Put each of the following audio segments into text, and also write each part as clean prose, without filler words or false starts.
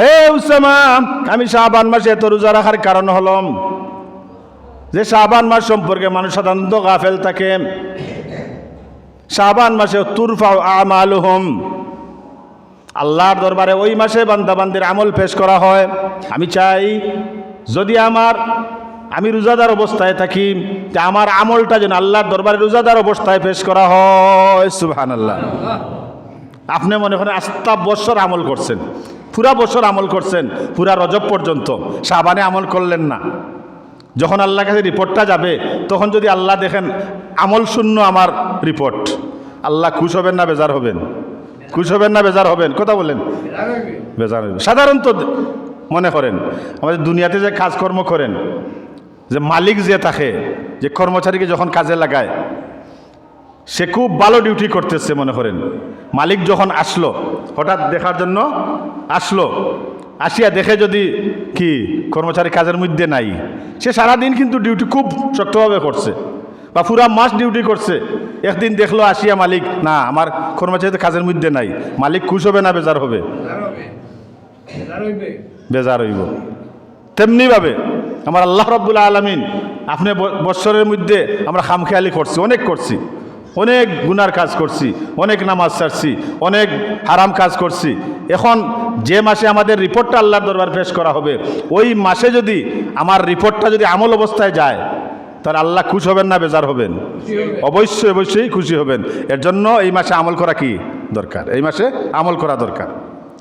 হে Osama, আমি শাবান মাসে এত রোজা রাখার কারণ হলাম যে শাবান মাস সম্পর্কে মানুষ সাধারণত গাফেল থাকে। শাবান মাসে তুরফাউ আমালুহুম, আল্লাহর দরবারে ওই মাসে বান্দাবান্দির আমল পেশ করা হয়। আমি চাই যদি আমি রোজাদার অবস্থায় থাকি, তা আমার আমলটা যেন আল্লাহর দরবারে রোজাদার অবস্থায় পেশ করা হয়। সুবহানাল্লাহ। আপনি মনে করেন আস্তা বছর আমল করছেন, পুরা বছর আমল করছেন, পুরা রজব পর্যন্ত, শাবানে আমল করলেন না। যখন আল্লাহর কাছে রিপোর্টটা যাবে, তখন যদি আল্লাহ দেখেন আমল শূন্য আমার রিপোর্ট, আল্লাহ খুশ হবেন না বেজার হবেন? খুশ হবেন না বেজার হবেন? কথা বলেন। বেজার হবেন। সাধারণত মনে করেন আমাদের দুনিয়াতে যে কাজকর্ম করেন, যে মালিক যে থাকে, যে কর্মচারীকে যখন কাজে লাগায়, সে খুব ভালো ডিউটি করতেছে মনে করেন। মালিক যখন আসলো, হঠাৎ দেখার জন্য আসলো, আসিয়া দেখে যদি কি কর্মচারী কাজের মধ্যে নাই, সে সারাদিন কিন্তু ডিউটি খুব শক্তভাবে করছে বা পুরা মাস ডিউটি করছে, একদিন দেখলো আসিয়া মালিক, না আমার কর্মচারী তো কাজের মধ্যে নাই, মালিক খুশ হবে না বেজার হবে? বেজার হইব। তেমনিভাবে আমার আল্লাহ রাব্বুল আলামিন, আপনি বৎসরের মধ্যে আমরা খামখেয়ালি করছি, অনেক করছি, অনেক গুনার কাজ করছি, অনেক নামাজ ছাড়ছি, অনেক হারাম কাজ করছি। এখন যে মাসে আমাদের রিপোর্টটা আল্লাহর দরবার পেশ করা হবে, ওই মাসে যদি আমার রিপোর্টটা যদি আমল অবস্থায় যায়, তাহলে আল্লাহ খুশ হবেন না বেজার হবেন? অবশ্যই অবশ্যই খুশি হবেন। এর জন্য এই মাসে আমল করা কি দরকার? এই মাসে আমল করা দরকার।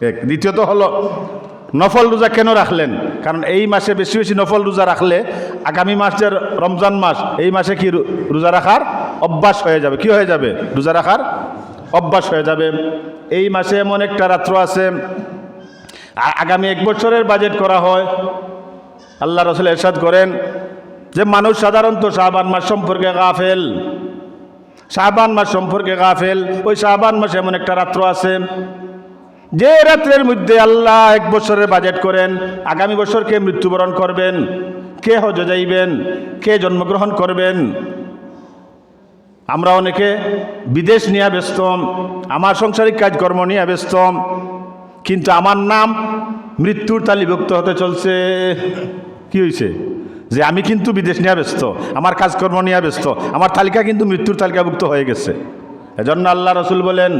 এক। দ্বিতীয়ত হলো নফল রোজা কেন রাখলেন? কারণ এই মাসে বেশি বেশি নফল রোজা রাখলে আগামী মাসের রমজান মাস, এই মাসে কি রোজা রাখার অভ্যাস হয়ে যাবে। কি হয়ে যাবে? রোজা রাখার অভ্যাস হয়ে যাবে। এই মাসে এমন একটা রাত্র আছে, আগামী 1 বছরের বাজেট করা হয়। আল্লাহ রাসূল ইরশাদ করেন যে মানুষ সাধারণত শাবান মাস সম্পর্কে গাফেল, শাবান মাস সম্পর্কে গাফেল। ওই শাবান মাসে এমন একটা রাত্র আছে যে রাত্রের মধ্যে আল্লাহ 1 বছরের বাজেট করেন, আগামী বছর কে মৃত্যুবরণ করবেন, কে হজে যাইবেন, কে জন্মগ্রহণ করবেন। আমরা অনেকে বিদেশ নিয়ে ব্যস্ত, আমার সাংসারিক কাজকর্ম নিয়ে ব্যস্ত, কিন্তু আমার নাম মৃত্যুর তালিভুক্ত হতে চলছে। কি হয়েছে? যে আমি কিন্তু বিদেশ নিয়ে ব্যস্ত, আমার কাজকর্ম নিয়ে ব্যস্ত, আমার তালিকা কিন্তু মৃত্যুর তালিকাভুক্ত হয়ে গেছে। এজন্য আল্লাহ রসুল বলেন,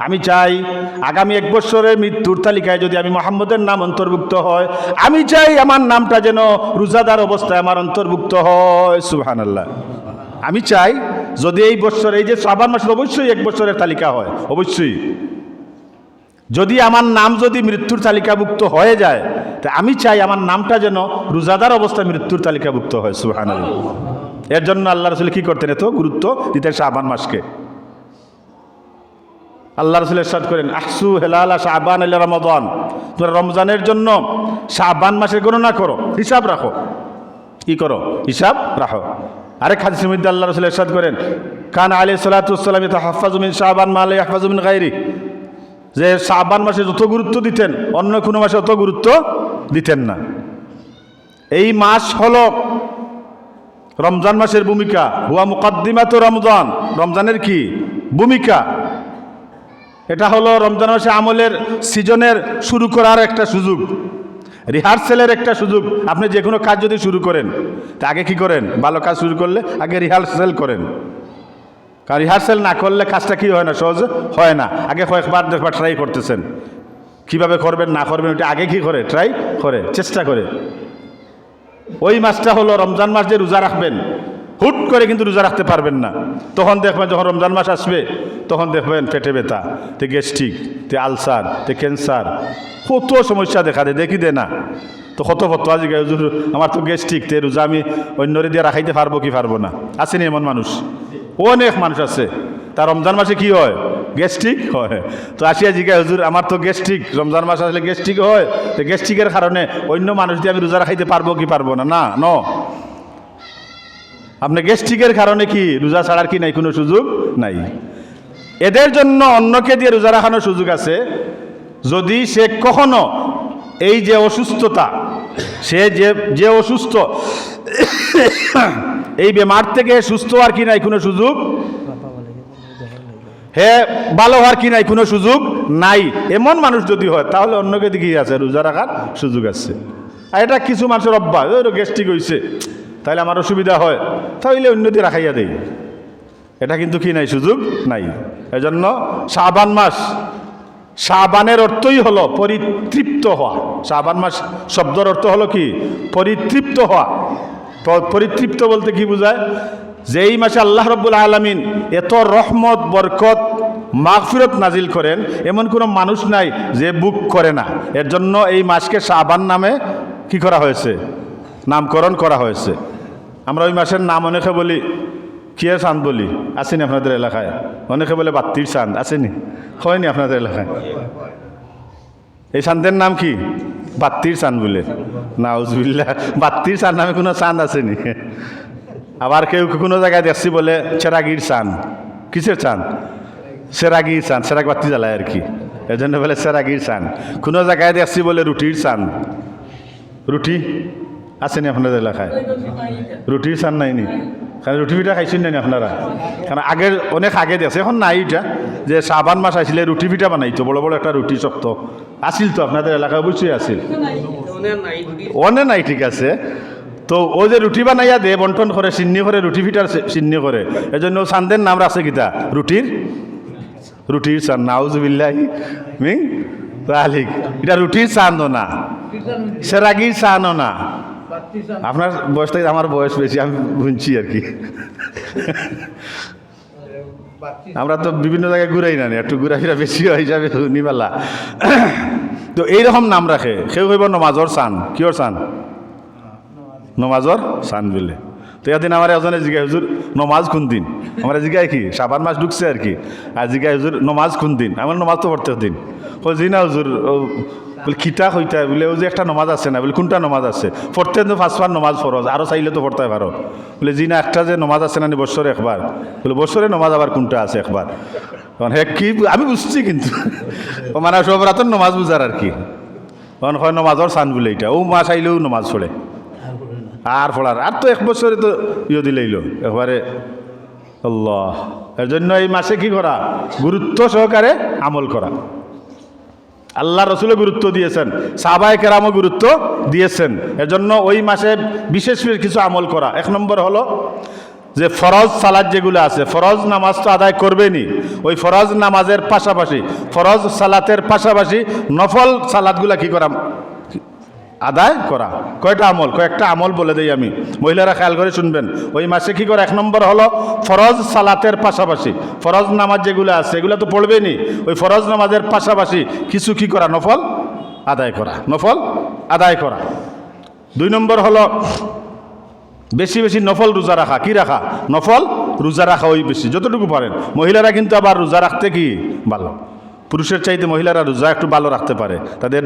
আমি চাই আগামী 1 বছরের মৃত্যুর তালিকায় যদি আমি মুহাম্মদের নাম অন্তর্ভুক্ত হয়, আমি চাই আমার নামটা যেন রোজাদার অবস্থায় আমার অন্তর্ভুক্ত হয়। সুবহানাল্লাহ। আমি চাই যদি এই বছর, এই যে শাবান মাসে অবশ্যই 1 বছরের তালিকা হয়, অবশ্যই যদি আমার নাম যদি মৃত্যুর তালিকাভুক্ত হয়ে যায়, তা আমি চাই আমার নামটা যেন রোজাদার অবস্থায় মৃত্যুর তালিকাভুক্ত হয়। সুবহানাল্লাহ। এর জন্য আল্লাহ রসুল কি করতেন? এত গুরুত্ব দিতেন শাবান মাসকে। আল্লাহ রসুল ইরশাদ করেন, আহসু হেলালা শাবান ইলা রমাদান, তোমরা রমজানের জন্য শাবান মাসের গণনা করো, হিসাব রাখো। কি করো? হিসাব রাখো। আরেক হাদিসের মধ্যে আল্লাহ রসুল ইরশাদ করেন, কান আলাইহিস সালাতু ওয়াস সালাম ইয়াতাহাফাজু মিন শাবান মা লা ইয়াহফাজু মিন গায়রি, যে শাবান মাসে যত গুরুত্ব দিতেন অন্য কোনো মাসে অত গুরুত্ব দিতেন না। এই মাস হলো রমজান মাসের ভূমিকা, হুয়া মুকাদ্দিমাতু রমজান, রমজানের কি ভূমিকা? এটা হলো রমজান মাসে আমলের সিজনের শুরু করার একটা সুযোগ, রিহার্সেলের একটা সুযোগ। আপনি যে কোনো কাজ যদি শুরু করেন, তা আগে কি করেন? ভালো কাজ শুরু করলে আগে রিহার্সেল করেন, কারণ রিহার্সেল না করলে কাজটা কি হয় না, সহজ হয় না। আগে কয়েকবার দেখবার ট্রাই করতেছেন, কিভাবে করবেন না করবেন, ওইটা আগে কি করে? ট্রাই করে, চেষ্টা করে। ওই মাসটা হলো রমজান মাস, যে রোজা রাখবেন, হুট করে কিন্তু রোজা রাখতে পারবেন না। তখন দেখবেন যখন রমজান মাস আসবে, তখন দেখবেন পেটে ব্যথা, তে গ্যাস্ট্রিক, তে আলসার, তে ক্যান্সার, কত সমস্যা দেখা দেয়, দেখি দে না তো কত আজ আমার তো গ্যাস্ট্রিক, তে রোজা আমি অন্যরে দিয়ে রাখাইতে পারবো কি পারবো না? আসেনি এমন মানুষ? অনেক মানুষ আছে, তার রমজান মাসে কি হয়? গ্যাস্ট্রিক হয়। তো আসিয়া জিজ্ঞাসা, হুজুর আমার তো গ্যাস্ট্রিক, রমজান মাস আসলে গ্যাস্ট্রিক হয়, তো গ্যাস্ট্রিকের কারণে অন্য মানুষ দিয়ে আমি রোজা রাখাইতে পারবো কি পারবো না? না, ন আপনি গ্যাস্ট্রিকের কারণে কি রোজা ছাড়ার কি নাই? কোনো সুযোগ নাই। এদের জন্য অন্যকে দিয়ে রোজা রাখানোর সুযোগ আছে, যদি সে কখনো এই যে অসুস্থতা, সে যে অসুস্থ, এই বেমার থেকে সুস্থ আর কি নাই কোনো সুযোগ। হে ভালো হওয়ার কি নাই, কোনো সুযোগ নাই, এমন মানুষ যদি হয় তাহলে অন্যকে দিকে আছে রোজা রাখার সুযোগ আছে। আর এটা কিছু মানুষের অভ্যাস, ওই গ্যাস্ট্রিক হয়েছে তাহলে আমার অসুবিধা হয়, তাহলে অন্যদের রাখাইয়া দেয়, এটা কিন্তু কি নাই, সুযোগ নাই। এজন্য শাবান মাস, শাবানের অর্থই হলো পরিতৃপ্ত হওয়া। শাবান মাস শব্দের অর্থ হলো কি, পরিতৃপ্ত হওয়া। পরিতৃপ্ত বলতে কি বোঝায়, যে এই মাসে আল্লাহ রাব্বুল আলামিন এত রহমত বরকত মাগফিরত নাজিল করেন, এমন কোনো মানুষ নাই যে বুক করে না। এর জন্য এই মাসকে শাবান নামে কি করা হয়েছে, নামকরণ করা হয়েছে। আমরা ওই মাসের নাম অনেকে বলি কিয়ের চাঁদ বলি, আসেনি আপনাদের এলাকায়? অনেকে বলে বাত্তির চাঁদ, আসেনি? হয়নি আপনাদের এলাকায়? এই চাঁদের নাম কি? বাত্তির চাঁদ বলে। নাউজুবিল্লাহ, বাত্তির চাঁদ নামে কোনো চাঁদ আসেনি। আবার কেউ কোনো জায়গায় দেখছি বলে চেরাগির চাঁদ। কিসের চাঁদ? চেরাগির চাঁদ, চেরাগ বাত্তি জ্বালায় আর কি, এই জন্য বলে চেরাগির চাঁদ। কোনো জায়গায় দেখছি বলে রুটির চাঁদ। রুটি আসেনি আপনাদের এলাকায়? রুটির চাঁদ নাইনি? কারণ রুটি পিঠা খাইছেন না আপনারা? কারণ আগের অনেক আগে দেখছে, এখন নাই এটা, যে শাবান মাস আসলে রুটি পিঠা বানাইতো, বড় বড় একটা রুটি শক্ত আসিল তো আপনাদের এলাকায়, অবশ্যই আসিল। অনে নাই, ঠিক আছে। তো ও যে রুটি বানাইয়া দে বন্টন করে, সিন্নি করে, রুটি পিঠার সিন্নি করে, এই জন্য চান্দের নাম রাখছে কিতা, রুটির চাঁদ। নাউজুবিল্লাহি মিন যালিক। এটা রুটির চাঁদও না, সেরাগির চাঁদও না। আপনার বয়স থেকে আমার বয়স বেশি, আমি বুঝছি আর কি। আমরা তো বিভিন্ন জায়গায় ঘুরাই না, একটু ঘুরাফিরা বেশি হয় হিসাবে নিবালা। তো এইরকম নাম রাখে, কেউ কইব নমাজর চান। কিয়র চান? নমাজর চান বলে। তো এদিন আমার এজনে জিজ্ঞাসা, হুজুর নমাজ কোন দিন? আমরা জিজ্ঞাসা কি শাবান মাস ঢুকছে আর কি, আর জিজ্ঞাসা হুজুর নমাজ কোন দিন? আমার নমাজ তো পড়তে দিন। ও জি না হুজুর, বলে কিতা হইতা বলে, ও যে একটা নমাজ আছে না, বলে কোনটা নমাজ আছে? পড়তে তো পাঁচবার নমাজ ফরজ, আরও চাইলে তো পড়তে পারো। বলে জি না, একটা যে নমাজ আছে না বৎসরে একবার। বলে বৎসরে নমাজ আবার কোনটা আছে একবার? তখন হ্যাঁ কি, আমি বুঝছি কিন্তু ও মানে সব রাতের নমাজ বুঝার আর কি। তখন হয় নমাজর চান বলে, এটা ও মাস আইলেও নমাজ পড়ে আর পড়ার, আর তো এক বছরে তো দিলেইল একবারে। আল্লাহ, এর জন্য এই মাসে কি করা, গুরুত্ব সহকারে আমল করা। আল্লাহ রসুলও গুরুত্ব দিয়েছেন, সাহাবায়ে কেরামও গুরুত্ব দিয়েছেন। এজন্য ওই মাসে বিশেষ কিছু আমল করা। এক নম্বর হলো যে ফরজ সালাত যেগুলো আছে, ফরজ নামাজ তো আদায় করবেনই, ওই ফরজ নামাজের পাশাপাশি, ফরজ সালাতের পাশাপাশি নফল সালাতগুলা কি করা, আদায় করা। কয়টা আমল? কয়েকটা আমল বলে দেই আমি, মহিলারা খেয়াল করে শুনবেন। ওই মাসে কি করে, এক নম্বর হলো ফরজ সালাতের পাশাপাশি, ফরজ নামাজ যেগুলো আছে এগুলো তো পড়বেনই, ওই ফরজ নামাজের পাশাপাশি কিছু কি করা, নফল আদায় করা, নফল আদায় করা। দুই নম্বর হলো বেশি বেশি নফল রোজা রাখা। কি রাখা? নফল রোজা রাখা, ওই বেশি যতটুকু পারেন। মহিলারা কিন্তু আবার রোজা রাখতে কি ভালো, পুরুষের চাইতে মহিলারা রোজা একটু ভালো রাখতে পারে, তাদের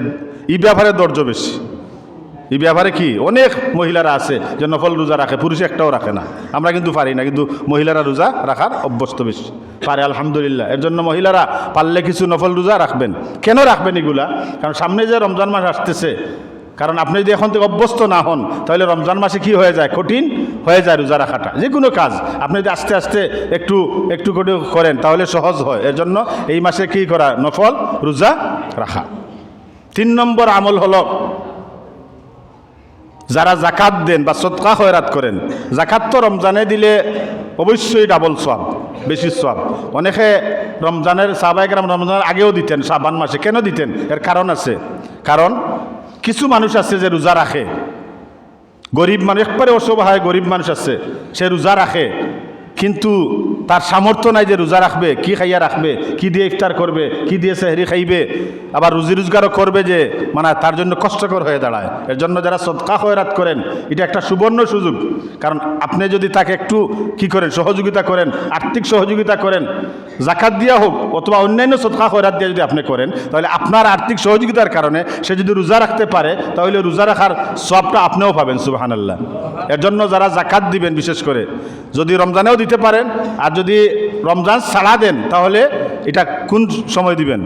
এই ব্যাপারে ধৈর্য বেশি। এই ব্যাপারে কি অনেক মহিলারা আছে যে নফল রোজা রাখে, পুরুষ একটাও রাখে না। আমরা কিন্তু পারি না, কিন্তু মহিলারা রোজা রাখার অভ্যস্ত বেশি পারে, আলহামদুলিল্লাহ। এর জন্য মহিলারা পারলে কিছু নফল রোজা রাখবেন। কেন রাখবেন এগুলা? কারণ সামনে যে রমজান মাস আসতেছে, কারণ আপনি যদি এখন থেকে অভ্যস্ত না হন তাহলে রমজান মাসে কি হয়ে যায়, কঠিন হয়ে যায় রোজা রাখাটা। যে কোনো কাজ আপনি যদি আস্তে আস্তে একটু একটু করে করেন তাহলে সহজ হয়। এর জন্য এই মাসে কি করা, নফল রোজা রাখা। 3 নম্বর আমল হলো যারা জাকাত দেন বা সদকা খয়রাত করেন। জাকাত তো রমজানে দিলে অবশ্যই ডাবল সওয়াব, বেশি সওয়াব। অনেকে রমজানের, সাহাবায়ে কেরাম রমজানের আগেও দিতেন, শাবান মাসে। কেন দিতেন? এর কারণ আছে। কারণ কিছু মানুষ আছে যে রোজা রাখে, গরিব মানুষ, একবারে অসহায় গরিব মানুষ আছে, সে রোজা রাখে কিন্তু তার সামর্থ্য নাই যে রোজা রাখবে, কি খাইয়া রাখবে, কি দিয়ে ইফতার করবে, কি দিয়ে সেহরি খাইবে, আবার রুজি রোজগারও করবে, যে মানে তার জন্য কষ্টকর হয়ে দাঁড়ায়। এর জন্য যারা সদকা খয়রাত করেন, এটা একটা সুবর্ণ সুযোগ। কারণ আপনি যদি তাকে একটু কি করেন, সহযোগিতা করেন, আর্থিক সহযোগিতা করেন, জাকাত দিয়া হোক অথবা অন্যান্য সদকা খয়রাত দিয়ে যদি আপনি করেন, তাহলে আপনার আর্থিক সহযোগিতার কারণে সে যদি রোজা রাখতে পারে, তাহলে রোজা রাখার সওয়াবটা আপনিও পাবেন, সুবহানাল্লাহ। এর জন্য যারা জাকাত দিবেন, বিশেষ করে যদি রমজানেও দিতে পারেন, আর যদি রমজান ছাড়া দেন, তাহলে এটা কোন সময় দিবেন?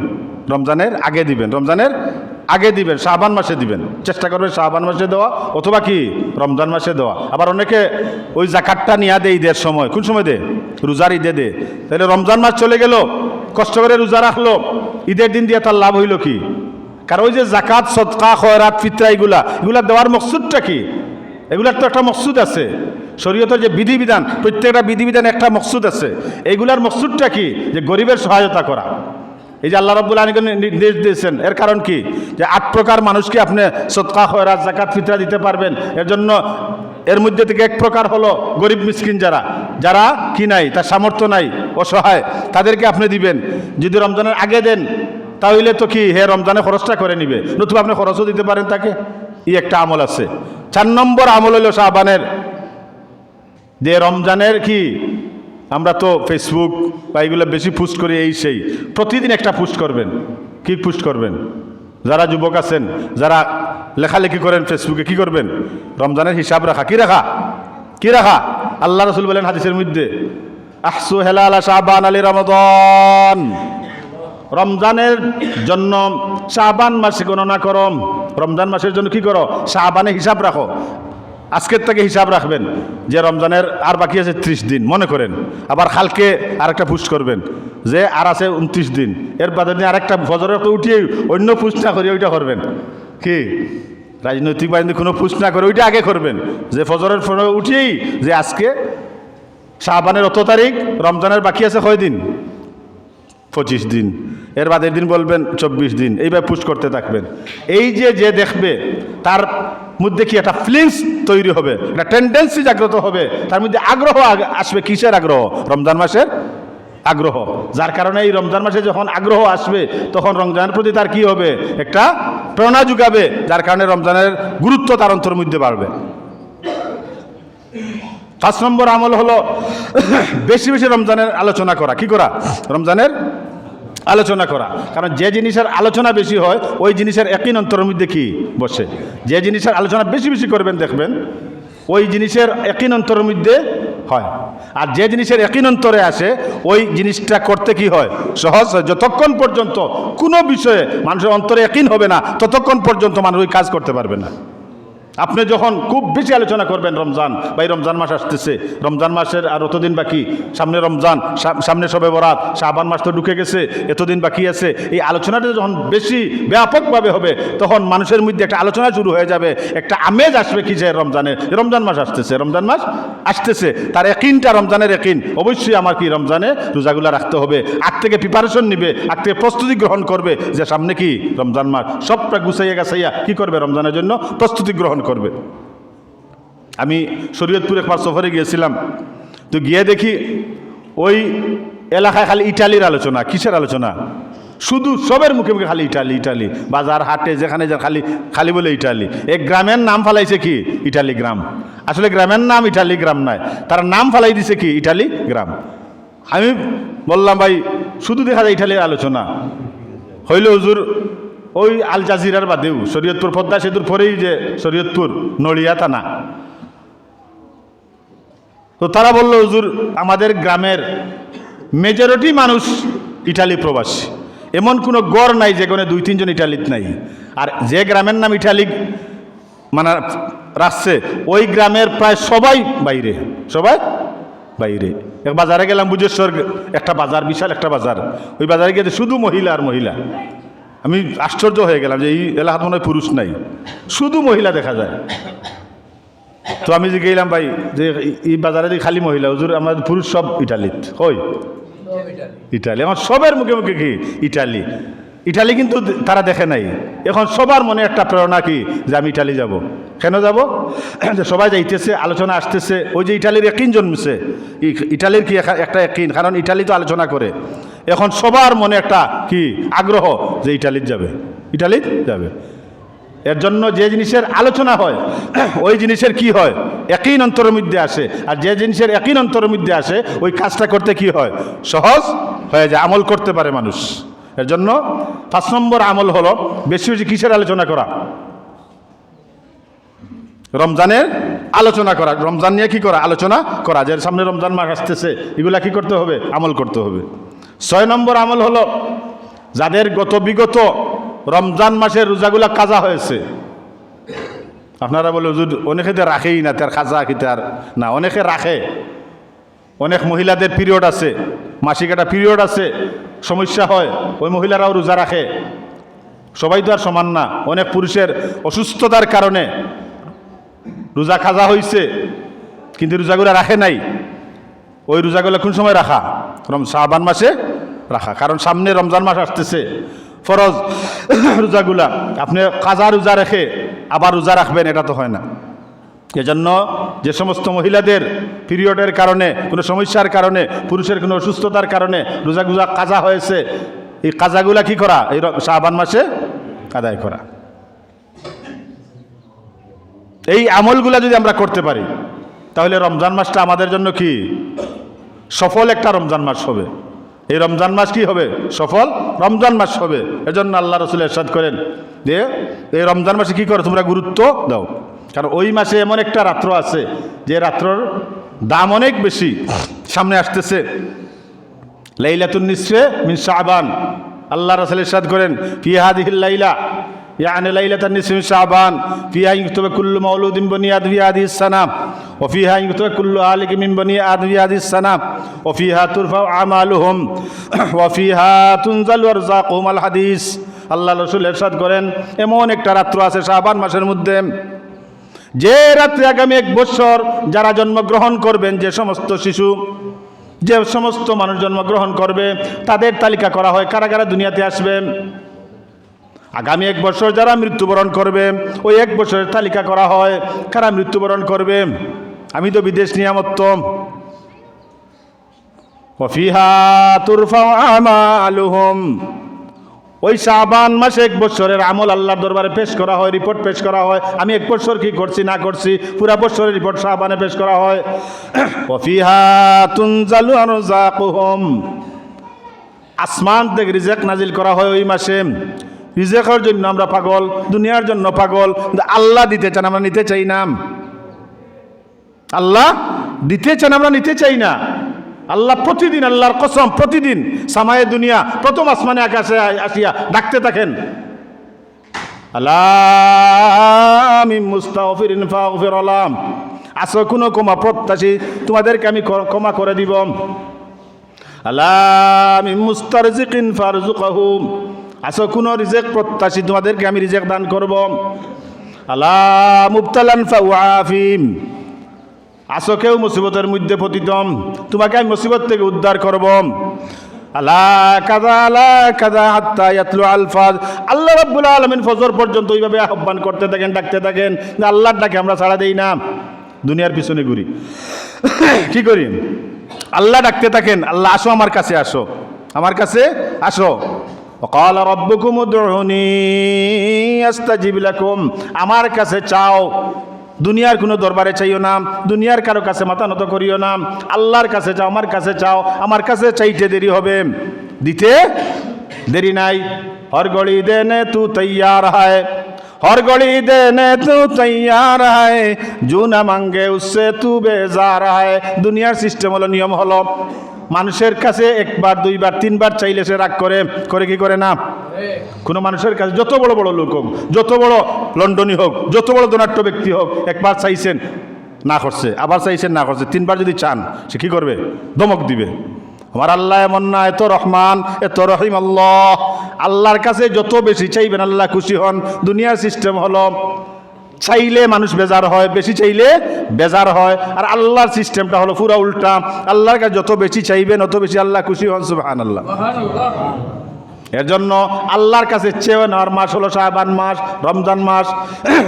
রমজানের আগে দিবেন, রমজানের আগে দিবেন, শাবান মাসে দিবেন। চেষ্টা করবেন শাবান মাসে দেওয়া অথবা কি রমজান মাসে দেওয়া। আবার অনেকে ওই জাকাতটা নিয়ে দেয় ঈদের সময়। কোন সময় দে? রোজার ঈদে দে। তাহলে রমজান মাস চলে গেল, কষ্ট করে রোজা রাখলো, ঈদের দিন দিয়ে তার লাভ হইল কি? কারণ ওই যে জাকাত, সদকা, খয়রাত, ফিতরা এগুলা দেওয়ার মকসুদটা কি? এগুলার তো একটা মকসুদ আছে। শরীয়তের যে বিধিবিধান, প্রত্যেকটা বিধিবিধান একটা মকসুদ আছে। এইগুলার মকসুদটা কি? যে গরিবের সহায়তা করা। এই যে আল্লাহ রাব্বুল আলামিন নির্দেশ দিয়েছেন, এর কারণ কি? যে 8 প্রকার মানুষকে আপনি সদকা, খয়রাত, জাকাত, ফিতরা দিতে পারবেন। এর জন্য এর মধ্যে থেকে 1 প্রকার হলো গরিব মিসকিন, যারা কি নাই, তার সামর্থ্য নাই, অসহায়, তাদেরকে আপনি দিবেন। যদি রমজানের আগে দেন তাহলে তো কি হে রমজানে খরচটা করে নিবে, নতুবা আপনি খরচও দিতে পারেন তাকে। একটা আমল আছে। 4 নম্বর আমল হলো শাবানের, যে রমজানের কি আমরা তো ফেসবুক বা এগুলো বেশি পোস্ট করি, এই সেই প্রতিদিন একটা পোস্ট করবেন। কি পোস্ট করবেন? যারা যুবক আছেন, যারা লেখালেখি করেন ফেসবুকে, কি করবেন? রমজানের হিসাব রাখা। কি রাখা? আল্লাহ রাসূল বলেন হাদিসের মধ্যে, আহসু হেলালা শাবান আলী রমাদান, রমজানের জন্য শাবান মাসে গণনা করো। রমজান মাসের জন্য কি করো? শাবানে হিসাব রাখো। আজকের থেকে হিসাব রাখবেন যে রমজানের আর বাকি আছে 30 দিন মনে করেন। আবার কালকে আরেকটা পোস্ট করবেন যে আর আছে 29 দিন। এর বাদে দিন আরেকটা ফজরের তো উঠিয়ে অন্য পোস্ট না করে ওইটা করবেন। কি রাজনৈতিক বাহিনী কোনো পোস্ট না করে ওইটা আগে করবেন, যে ফজরের ফোনে উঠিয়েই যে আজকে শাবানের অত তারিখ, রমজানের বাকি আছে কয় দিন? 25 দিন। এর বাদের দিন বলবেন 24 দিন। এইভাবে পুশ করতে থাকবেন। এই যে দেখবে তার মধ্যে কি একটা ফিলিংস তৈরি হবে, একটা টেন্ডেন্সি জাগ্রত হবে, তার মধ্যে আগ্রহ আসবে। কিসের আগ্রহ? রমজান মাসের আগ্রহ। যার কারণে এই রমজান মাসে যখন আগ্রহ আসবে তখন রমজানের প্রতি তার কি হবে? একটা প্রেরণা যোগাবে, যার কারণে রমজানের গুরুত্ব তার অন্তরের মধ্যে বাড়বে। 5 নম্বর আমল হলো বেশি বেশি রমজানের আলোচনা করা। কি করা? রমজানের আলোচনা করা। কারণ যে জিনিসের আলোচনা বেশি হয় ওই জিনিসের একই অন্তরের মধ্যে কি বসে। যে জিনিসের আলোচনা বেশি বেশি করবেন দেখবেন ওই জিনিসের একই অন্তরের মধ্যে হয়। আর যে জিনিসের একই অন্তরে আসে ওই জিনিসটা করতে কি হয়? সহজ হয়। যতক্ষণ পর্যন্ত কোনো বিষয়ে মানুষের অন্তরে একই হবে না ততক্ষণ পর্যন্ত মানুষ ওই কাজ করতে পারবে না। আপনি যখন খুব বেশি আলোচনা করবেন রমজান বা এই রমজান মাস আসতেছে, রমজান মাসের আর অতদিন বাকি, সামনে রমজান, সামনে শবে বরাত, শাবান মাস তো ঢুকে গেছে, এতদিন বাকি আছে, এই আলোচনাটা যখন বেশি ব্যাপকভাবে হবে তখন মানুষের মধ্যে একটা আলোচনা শুরু হয়ে যাবে, একটা আমেজ আসবে কি যে রমজান মাস আসতেছে, রমজান মাস আসতেছে। তার একিনটা রমজানের একিন, অবশ্যই আমার কি রমজানে রোজাগুলা রাখতে হবে। আগ থেকে প্রিপারেশন নিবে, আগ থেকে প্রস্তুতি গ্রহণ করবে যে সামনে কি রমজান মাস, সবটা গুছাইয়া গাছাইয়া কি করবে? রমজানের জন্য প্রস্তুতি গ্রহণ করবে। আমি শরীয়তপুর একবার সফরে গিয়েছিলাম, তো গিয়ে দেখি ওই এলাকায় খালি ইটালির আলোচনা। কিসের আলোচনা? শুধু সবের মুখে মুখে খালি ইটালি, বাজার হাটে যেখানে খালি বলে ইটালি। এক গ্রামের নাম ফালাইছে কি? ইটালি গ্রাম। আসলে গ্রামের নাম ইটালি গ্রাম নয়, তারা নাম ফালাই দিছে কি? ইটালি গ্রাম। আমি বললাম ভাই শুধু দেখা যায় ইটালির আলোচনা হইলে হুজুর ওই আল জাজিরার বাদেও শরীয়তপুর পদ্মা সেতুর পরেই যে শরীয়তপুর নড়িয়া থানা, তো তারা বলল হুজুর আমাদের গ্রামের মেজরিটি মানুষ ইটালি প্রবাসী, এমন কোনো গড় নাই যেখানে 2-3 জন ইটালিত নাই। আর যে গ্রামের নাম ইটালি মানে রাখছে ওই গ্রামের প্রায় সবাই বাইরে, এক বাজারে গেলাম বুঝেশ্বর, একটা বাজার, বিশাল একটা বাজার, ওই বাজারে গিয়ে শুধু মহিলা আর মহিলা। আমি আশ্চর্য হয়ে গেলাম যে এই এলাকাতে মনে হয় পুরুষ নাই, শুধু মহিলা দেখা যায়। তো আমি যে গেলাম ভাই যে এই বাজারে যে খালি মহিলা, হুজুর আমাদের পুরুষ সব ইটালিত। ইটালি আমার সবের মুখে মুখে কি? ইটালি কিন্তু তারা দেখে নাই। এখন সবার মনে একটা প্রেরণা কি যে আমি ইটালি যাব। কেন যাব? যে সবাই যাইতেছে, আলোচনা আসতেছে, ওই যে ইটালির একিন জন্মছে। ইটালির কি একটা একিন, কারণ ইটালি তো আলোচনা করে। এখন সবার মনে একটা কি আগ্রহ যে ইটালিত যাবে। এর জন্য যে জিনিসের আলোচনা হয় ওই জিনিসের কি হয়? একই অন্তরের মধ্যে আসে। আর যে জিনিসের একই অন্তরের মধ্যে আসে ওই কাজটা করতে কি হয়? সহজ হয়ে যায়, আমল করতে পারে মানুষ। এর জন্য 5 নম্বর আমল হলো বেশি বেশি কিসের আলোচনা করা? রমজানের আলোচনা করা। রমজান নিয়ে কি করা? আলোচনা করা। যে সামনে রমজান মাস আসতেছে, এগুলা কি করতে হবে? আমল করতে হবে। 6 নম্বর আমল হলো যাদের বিগত রমজান মাসের রোজাগুলা কাজা হয়েছে। আপনারা বলে হুজুর অনেকে তো রাখেই না, তার কাজা খেতে আর না, অনেকে রাখে। অনেক মহিলাদের পিরিয়ড আছে, মাসিক একটা পিরিয়ড আছে, সমস্যা হয় ওই মহিলারাও রোজা রাখে। সবাই তো আর সমান না। অনেক পুরুষের অসুস্থতার কারণে রোজা খাজা হয়েছে কিন্তু রোজাগুলো রাখে নাই। ওই রোজাগুলো কোন সময় রাখা? শাবান মাসে রাখা, কারণ সামনে রমজান মাস আসতেছে। ফরজ রোজাগুলা আপনি কাজা রোজা রেখে আবার রোজা রাখবেন, এটা তো হয় না। এজন্য যে সমস্ত মহিলাদের পিরিয়ডের কারণে, কোনো সমস্যার কারণে, পুরুষের কোনো অসুস্থতার কারণে রোজাগুলা কাজা হয়েছে, এই কাজাগুলা কি করা? এই শাবান মাসে আদায় করা। এই আমলগুলা যদি আমরা করতে পারি তাহলে রমজান মাসটা আমাদের জন্য কি সফল একটা রমজান মাস হবে। এই রমজান মাস কি হবে? সফল রমজান মাস হবে। এজন্য আল্লাহ রাসূল ইরশাদ করেন যে এই রমজান মাসে কি করো? তোমরা গুরুত্ব দাও, কারণ ওই মাসে এমন একটা রাত্র আছে যে রাত্রর দাম অনেক বেশি। সামনে আসতেছে লাইলাতুন নিসফে মিন শাবান। আল্লাহ রাসূল ইরশাদ করেন ফি হাদিহিল লাইলা يعني ليلة النصف من شعبان فيها يكتب كل مولود بني آدم في هذه السنة وفيها يكتب كل هالك من بني آدم في هذه السنة وفيها ترفع أعمالهم وفيها تنزل أرزاقهم الحديث। আল্লাহ রাসূল ইরশাদ করেন এমন একটা রাত্র আছে শাবান মাসের মধ্যে, যে রাত্রে আগামী 1 বছর যারা জন্মগ্রহণ করবেন, যে সমস্ত শিশু, যে সমস্ত মানুষ জন্মগ্রহণ করবে তাদের তালিকা করা হয় কারা কারা দুনিয়াতে আসবে। আগামী 1 বছর যারা মৃত্যুবরণ করবে ওই 1 বছরের তালিকা করা হয় কারা মৃত্যুবরণ করবে। আমি তো বিদেশ নিয়ামত। ওয়াফিহা তুরফাউ আমালুহুম। ওই শাবান মাসে 1 বছরের আমল আল্লাহর দরবারে পেশ করা হয়, রিপোর্ট পেশ করা হয়। আমি 1 বছর কি করছি না করছি পুরা বছরের রিপোর্ট শাবানে পেশ করা হয়। ওয়াফিহা তুনজালু আরযাকুহুম। আসমান থেকে রিজিক নাজিল করা হয় ওই মাসে। রিজিকের জন্য আমরা পাগল, দুনিয়ার জন্য পাগল, কিন্তু আল্লাহ দিতে চান, আমরা নিতে চাই না। আল্লাহ দিতে চান, আমরা নিতে চাই না। আল্লাহ প্রতিদিন, আল্লাহর কসম, প্রতিদিন সামায়ে দুনিয়া প্রথম আসমানে আকাশে আসিয়া ডাকতে থাকেন, আল্লাহ মিন মুস্তাগফিরিন ফাগফির লাহুম। আসো কোনো ক্ষমা প্রত্যাশী, তোমাদেরকে আমি ক্ষমা করে দিব। আল্লাহ মিন মুস্তারজিকিন ফারজুকহুম। আসো কোনো রিজিক প্রত্যাশী, তোমাদেরকে আমি রিজিক দান করব। আল্লাহ মুবতালান ফাউআফিম। আসো কেউ মুসিবতের মধ্যে পতিত, তোমাকে আমি মুসিবত থেকে উদ্ধার করব। আল্লাহ কাযা আলা কাযা হাত্তা ইয়াতলু আল ফাজ। আল্লাহ রাব্বুল আলামিন ফজর পর্যন্ত ওইভাবে আহ্বান করতে থাকেন, ডাকতে থাকেন। আল্লাহর ডাকে আমরা সাড়া দেই না, দুনিয়ার পিছনে ঘুরি। কি করি? আল্লাহ ডাকতে থাকেন, আল্লাহ আসো আমার কাছে, আসো আমার কাছে আসো। وقال ربكم ادعوني استجب لكم। আমার কাছে চাও, দুনিয়ার কোনো দরবারে চাইও না, দুনিয়ার কারো কাছে মাথা নত করিও না, আল্লাহর কাছে চাও, আমার কাছে চাও। আমার কাছে চাইতে দেরি হবে, দিতে দেরি নাই। হর ঘড়ি দেনে তু তৈয়ার হয়, हर घड़ी देने तू तैयार है, जो ना मांगे उससे तू बेजार है। दुनियार सिस्टेम हलो, नियम हलो, মানুষের কাছে 1 বার 2 বার 3 বার চাইলে সে রাগ করে, করে কি করে না? কোনো মানুষের কাছে যত বড় বড় লোক হোক, যত বড় লন্ডনী হোক, যত বড় ধনাঢ্য ব্যক্তি হোক, 1 বার চাইছেন না করছে, আবার চাইছেন না করছে, 3 বার যদি চান সে কি করবে? ধমক দিবে। আমার আল্লাহ এমন না, এত রহমান, এত রহিম আল্লাহ। আল্লাহর কাছে যত বেশি চাইবেন আল্লাহ খুশি হন। দুনিয়ার সিস্টেম হলো চাইলে মানুষ বেজার হয়, বেশি চাইলে বেজার হয়। আর আল্লাহর সিস্টেমটা হলো পুরা উল্টা। আল্লাহর কাছে যত বেশি চাইবেন অত বেশি আল্লাহ খুশি হন। সুবহানাল্লাহ। এর জন্য আল্লাহর কাছে চেয়ে নেওয়ার মাস হলো শাবান মাস, রমজান মাস।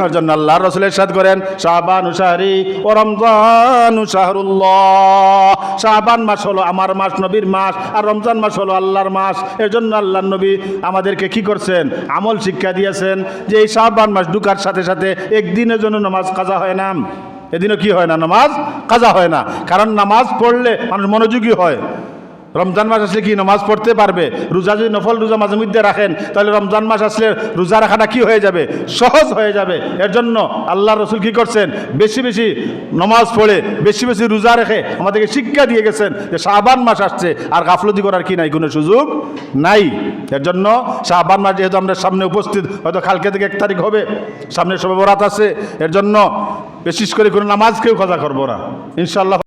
এর জন্য আল্লাহর রাসূল ইরশাদ করেন শাবানু শাহরি ও রমজানু শাহরুল্লাহ। শাবান মাস হলো আমার মাস, নবীর মাস, আর রমজান মাস হলো আল্লাহর মাস। এর জন্য আল্লাহর নবী আমাদেরকে কি করছেন? আমল শিক্ষা দিয়েছেন যে এই শাবান মাস ঢুকার সাথে সাথে একদিনের জন্য নামাজ কাজা হয় না। এদিনও কি হয় না? নামাজ কাজা হয় না। কারণ নামাজ পড়লে মানুষ মনোযোগী হয়। রমজান মাস আসলে কি নামাজ পড়তে পারবে? রোজা যদি নফল রোজা মাঝে মধ্যে রাখেন তাহলে রমজান মাস আসলে রোজা রাখাটা কি হয়ে যাবে? সহজ হয়ে যাবে। এর জন্য আল্লাহ রসুল কি করছেন? বেশি বেশি নামাজ পড়ে, বেশি বেশি রোজা রেখে আমাদেরকে শিক্ষা দিয়ে গেছেন যে শাবান মাস আসছে, আর গাফলতি করার কি নাই, কোনো সুযোগ নাই। এর জন্য শাবান মাস যেহেতু আমরা সামনে উপস্থিত, হয়তো কালকে থেকে 1 তারিখ হবে, সামনে শবে বরাত আছে, এর জন্য বিশেষ করে কোনো নামাজ কেউ কাজা করবো না ইনশাআল্লাহ।